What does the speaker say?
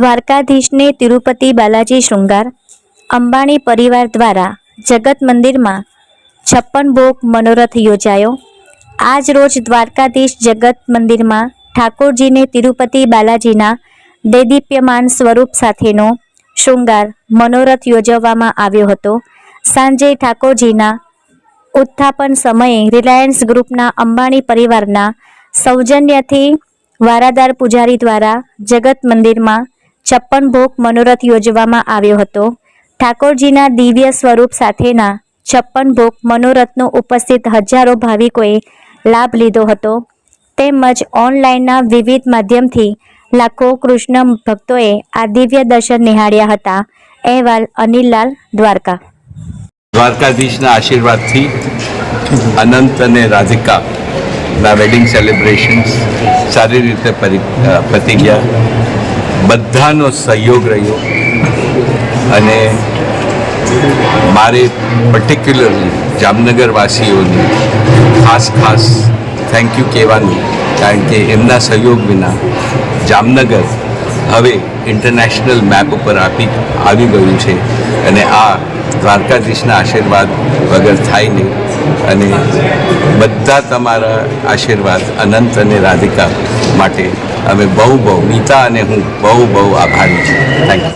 દ્વારકાધીશને તિરુપતિ બાલાજી શૃંગાર. અંબાણી પરિવાર દ્વારા જગત મંદિરમાં 56 ભોગ મનોરથ યોજાયો. આજ રોજ દ્વારકાધીશ જગત મંદિરમાં ઠાકોરજીને તિરુપતિ બાલાજીના દેદીપ્યમાન સ્વરૂપ સાથેનો શૃંગાર મનોરથ યોજવામાં આવ્યો હતો. સાંજે ઠાકોરજીના ઉત્થાપન સમયે રિલાયન્સ ગ્રુપના અંબાણી પરિવારના સૌજન્યથી વારાદાર પૂજારી દ્વારા જગત મંદિરમાં 56 ભોગ મનોરથ યોજવામાં આવ્યો હતો. ઠાકોરજીના દિવ્ય સ્વરૂપ સાથેના 56 ભોગ મનોરથનો ઉપસ્થિત હજારો ભાવિકોએ લાભ લીધો હતો. તેમજ ઓનલાઈનના વિવિધ માધ્યમથી લાખો કૃષ્ણ ભક્તોએ આ દિવ્ય દર્શન નિહાળ્યા હતા. અહેવાલ અનિલલાલ, દ્વારકા. દ્વારકાધીશના આશીર્વાદથી અનંત અને રાધિકાના વેડિંગ સેલિબ્રેશન્સ સારી રીતે પતી ગયા. બધાનો સહયોગ રહ્યો અને મારે પર્ટિક્યુલરલી જામનગરવાસીઓને ખાસ થેન્ક યુ કહેવાનું, કારણ કે એમના સહયોગ વિના જામનગર હવે ઇન્ટરનેશનલ મેપ ઉપર આવી ગયું છે અને આ દ્વારકાધીશના આશીર્વાદ વગર થાય નહીં. અને બધા તમારા આશીર્વાદ અનંત અને રાધિકા માટે અમે બહુ નીતા અને હું બહુ આભારી છું. Thank you.